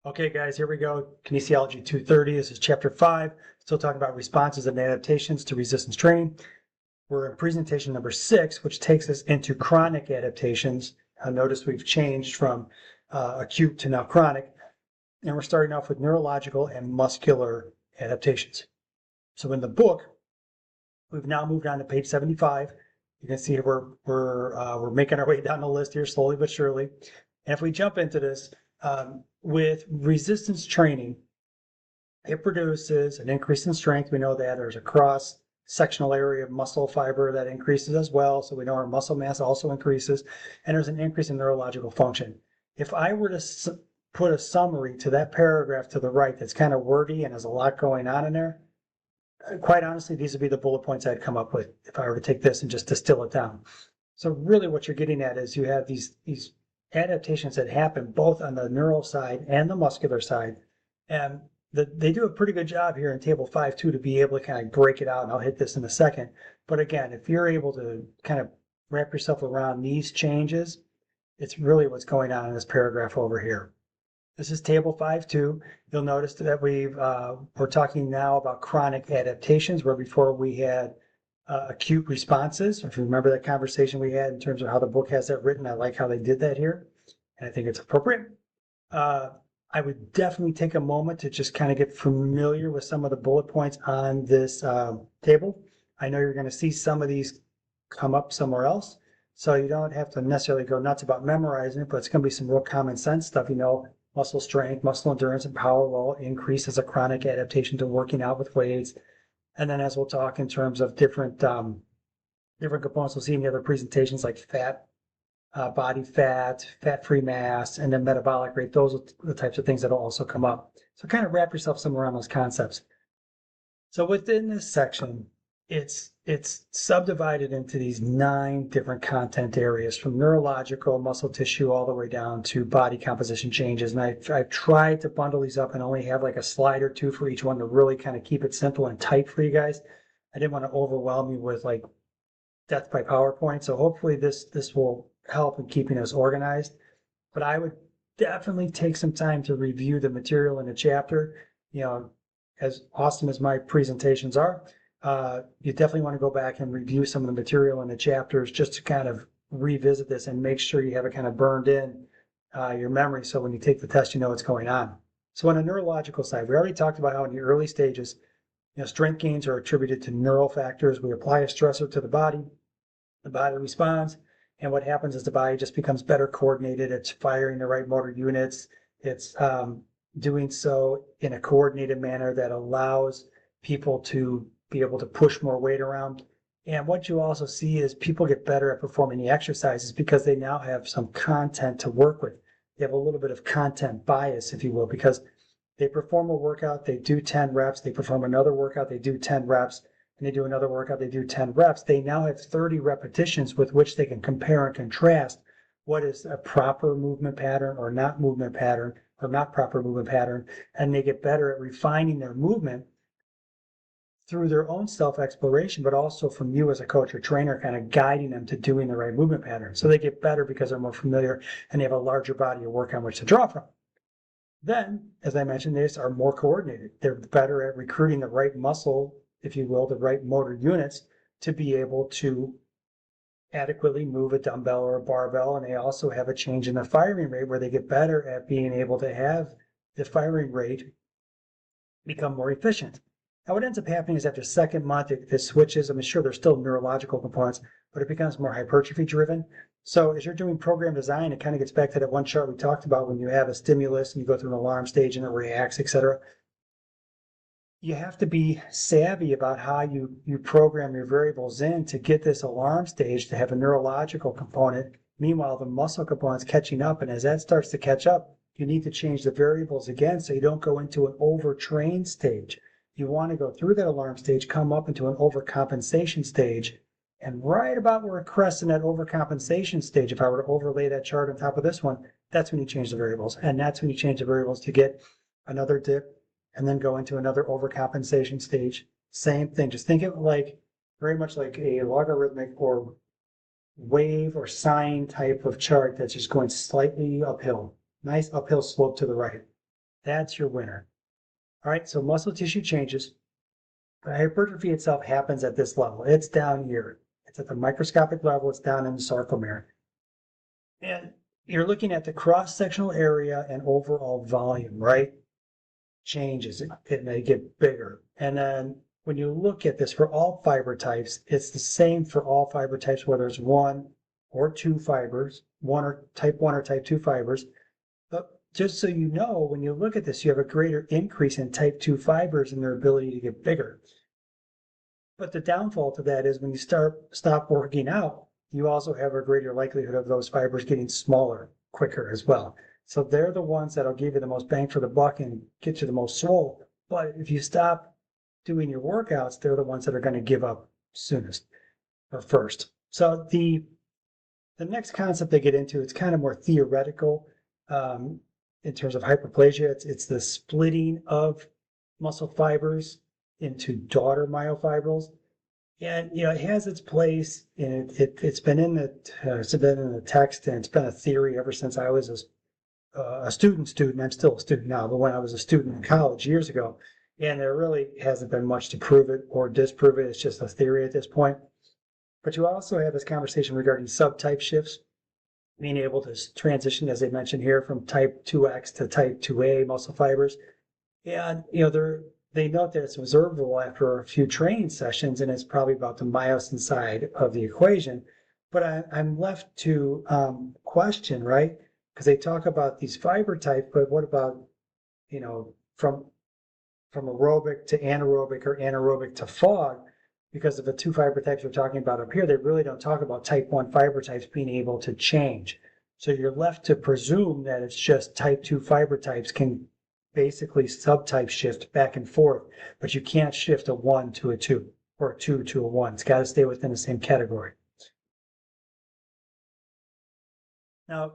Okay, guys, here we go. Kinesiology 230. This is chapter 5. Still talking about responses and adaptations to resistance training. We're in presentation number 6, which takes us into chronic adaptations. Notice we've changed from acute to now chronic. And we're starting off with neurological and muscular adaptations. So in the book, we've now moved on to page 75. You can see we're making our way down the list here slowly but surely. And if we jump into this, with resistance training, it produces an increase in strength. We know that there's a cross-sectional area of muscle fiber that increases as well. So we know our muscle mass also increases, and there's an increase in neurological function. If I were to put a summary to that paragraph to the right that's kind of wordy and has a lot going on in there, quite honestly, these would be the bullet points I'd come up with if I were to take this and just distill it down. So really what you're getting at is you have these adaptations that happen both on the neural side and the muscular side. And they do a pretty good job here in table 5 too to be able to kind of break it out, and I'll hit this in a second. But again, if you're able to kind of wrap yourself around these changes, it's really what's going on in this paragraph over here. This is table 5.2. You'll notice that we're talking now about chronic adaptations, where before we had acute responses. If you remember that conversation we had in terms of how the book has that written, I like how they did that here, and I think it's appropriate. I would definitely take a moment to just kind of get familiar with some of the bullet points on this table. I know you're going to see some of these come up somewhere else, so you don't have to necessarily go nuts about memorizing it, but it's going to be some real common sense stuff. Muscle strength, muscle endurance, and power will increase as a chronic adaptation to working out with weights. And then as we'll talk in terms of different components, we'll see in the other presentations like fat, body fat, fat-free mass, and then metabolic rate. Those are the types of things that will also come up. So kind of wrap yourself somewhere around those concepts. So within this section, it's subdivided into these 9 different content areas, from neurological, muscle tissue, all the way down to body composition changes. And I've tried to bundle these up and only have like a slide or 2 for each one to really kind of keep it simple and tight for you guys. I didn't want to overwhelm you with like death by PowerPoint. So hopefully this will help in keeping us organized. But I would definitely take some time to review the material in the chapter. As awesome as my presentations are, you definitely want to go back and review some of the material in the chapters just to kind of revisit this and make sure you have it kind of burned in your memory, so when you take the test, you know what's going on. So on the neurological side, we already talked about how in the early stages, strength gains are attributed to neural factors. We apply a stressor to the body responds, and what happens is the body just becomes better coordinated. It's firing the right motor units. It's doing so in a coordinated manner that allows people to be able to push more weight around. And what you also see is people get better at performing the exercises because they now have some content to work with. They have a little bit of content bias, if you will, because they perform a workout, they do 10 reps, they perform another workout, they do 10 reps, and they do another workout, they do 10 reps. They now have 30 repetitions with which they can compare and contrast what is a proper movement pattern or not movement pattern or not proper movement pattern, and they get better at refining their movement through their own self-exploration, but also from you as a coach or trainer kind of guiding them to doing the right movement pattern. So they get better because they're more familiar and they have a larger body of work on which to draw from. Then, as I mentioned, they are more coordinated. They're better at recruiting the right muscle, if you will, the right motor units to be able to adequately move a dumbbell or a barbell. And they also have a change in the firing rate where they get better at being able to have the firing rate become more efficient. Now, what ends up happening is after second month, it switches. I'm sure there's still neurological components, but it becomes more hypertrophy driven. So as you're doing program design, it kind of gets back to that one chart we talked about when you have a stimulus and you go through an alarm stage and it reacts, etc. You have to be savvy about how you program your variables in to get this alarm stage to have a neurological component. Meanwhile, the muscle component's catching up, and as that starts to catch up, you need to change the variables again so you don't go into an overtrained stage. You want to go through that alarm stage, come up into an overcompensation stage, and right about where it crests in that overcompensation stage, if I were to overlay that chart on top of this one, that's when you change the variables. And that's when you change the variables to get another dip and then go into another overcompensation stage. Same thing. Just think of it like very much like a logarithmic or wave or sine type of chart that's just going slightly uphill. Nice uphill slope to the right. That's your winner. All right, so muscle tissue changes. The hypertrophy itself happens at this level. It's down here. It's at the microscopic level. It's down in the sarcomere. And you're looking at the cross-sectional area and overall volume, right? Changes. It may get bigger. And then when you look at this for all fiber types, it's the same for all fiber types, whether it's one or two fibers, one or type 2 fibers. But just so you know, when you look at this, you have a greater increase in type 2 fibers and their ability to get bigger. But the downfall to that is when you stop working out, you also have a greater likelihood of those fibers getting smaller quicker as well. So they're the ones that'll give you the most bang for the buck and get you the most swole. But if you stop doing your workouts, they're the ones that are going to give up soonest or first. So the next concept they get into, it's kind of more theoretical in terms of hyperplasia. It's the splitting of muscle fibers into daughter myofibrils. And it has its place, and it's been in the text, and it's been a theory ever since I was a student. I'm still a student now, but when I was a student in college years ago, and there really hasn't been much to prove it or disprove it. It's just a theory at this point. But you also have this conversation regarding subtype shifts, being able to transition, as I mentioned here, from type 2X to type 2A muscle fibers. And they note that it's observable after a few training sessions, and it's probably about the myosin side of the equation. But I'm left to question, right? Because they talk about these fiber types, but what about, from aerobic to anaerobic or anaerobic to fog? Because of the two fiber types we're talking about up here, they really don't talk about type 1 fiber types being able to change. So you're left to presume that it's just type 2 fiber types can basically subtype shift back and forth, but you can't shift a 1 to a 2 or a 2 to a 1. It's got to stay within the same category. Now,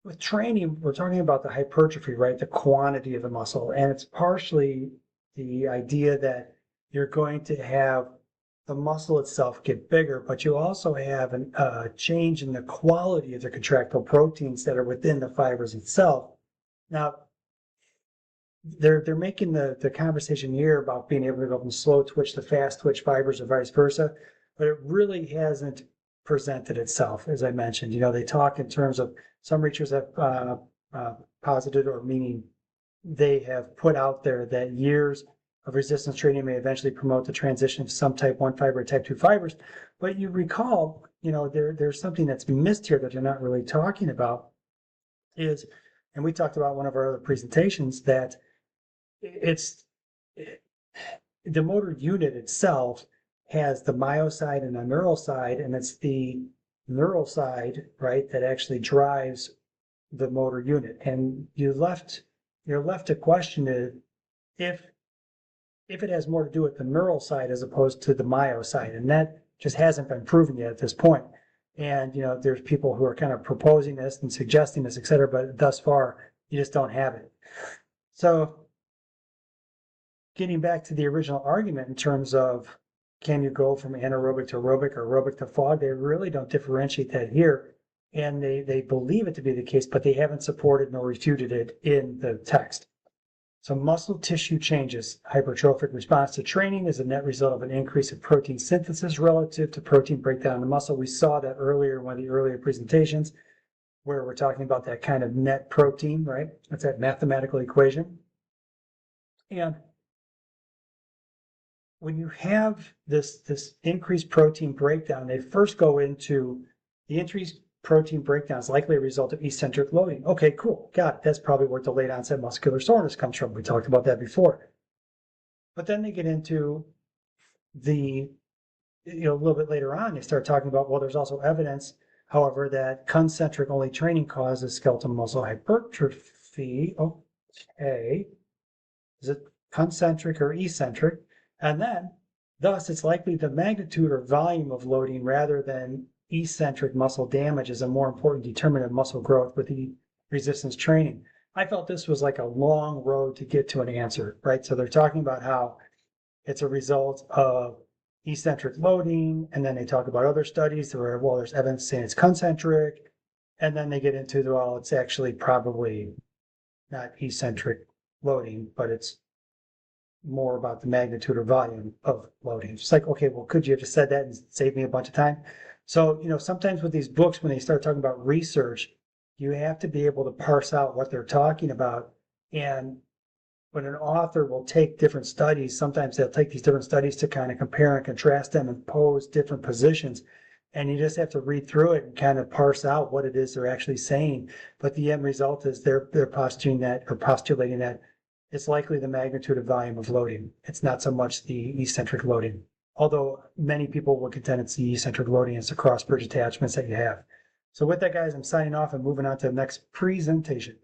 with training, we're talking about the hypertrophy, right? The quantity of the muscle, and it's partially the idea that you're going to have the muscle itself get bigger, but you also have a change in the quality of the contractile proteins that are within the fibers itself. Now, they're making the conversation here about being able to go from slow twitch to fast twitch fibers or vice versa, but it really hasn't presented itself, as I mentioned. They talk in terms of some researchers have posited, or meaning they have put out there that years of resistance training may eventually promote the transition of some type 1 fiber to type 2 fibers. But you recall, there's something that's missed here that you're not really talking about is, and we talked about one of our other presentations, that it's the motor unit itself has the myoside and the neural side, and it's the neural side, right, that actually drives the motor unit. And you're left to question it if it has more to do with the neural side as opposed to the myoside, and that just hasn't been proven yet at this point. And there's people who are kind of proposing this and suggesting this, et cetera, but thus far you just don't have it. So getting back to the original argument in terms of can you go from anaerobic to aerobic or aerobic to fog, they really don't differentiate that here. And they believe it to be the case, but they haven't supported nor refuted it in the text. So muscle tissue changes. Hypertrophic response to training is a net result of an increase in protein synthesis relative to protein breakdown in the muscle. We saw that earlier in one of the earlier presentations where we're talking about that kind of net protein, right? That's that mathematical equation. And when you have this increased protein breakdown, they first go into the increased protein breakdown is likely a result of eccentric loading. Okay, cool, got it. That's probably where delayed onset muscular soreness comes from. We talked about that before. But then they get into a little bit later on, they start talking about, well, there's also evidence, however, that concentric only training causes skeletal muscle hypertrophy. Okay, is it concentric or eccentric? And then, thus, it's likely the magnitude or volume of loading rather than eccentric muscle damage is a more important determinant of muscle growth with the resistance training. I felt this was like a long road to get to an answer, right? So they're talking about how it's a result of eccentric loading, and then they talk about other studies where, well, there's evidence saying it's concentric, and then they get into, well, it's actually probably not eccentric loading, but it's more about the magnitude or volume of loading. It's like, okay, well, could you have just said that and saved me a bunch of time? So, sometimes with these books, when they start talking about research, you have to be able to parse out what they're talking about. And when an author will take different studies, sometimes they'll take these different studies to kind of compare and contrast them and pose different positions. And you just have to read through it and kind of parse out what it is they're actually saying. But the end result is they're postulating that it's likely the magnitude of volume of loading. It's not so much the eccentric loading. Although many people will contend it's the eccentric loading, it's the cross bridge attachments that you have. So with that, guys, I'm signing off and moving on to the next presentation.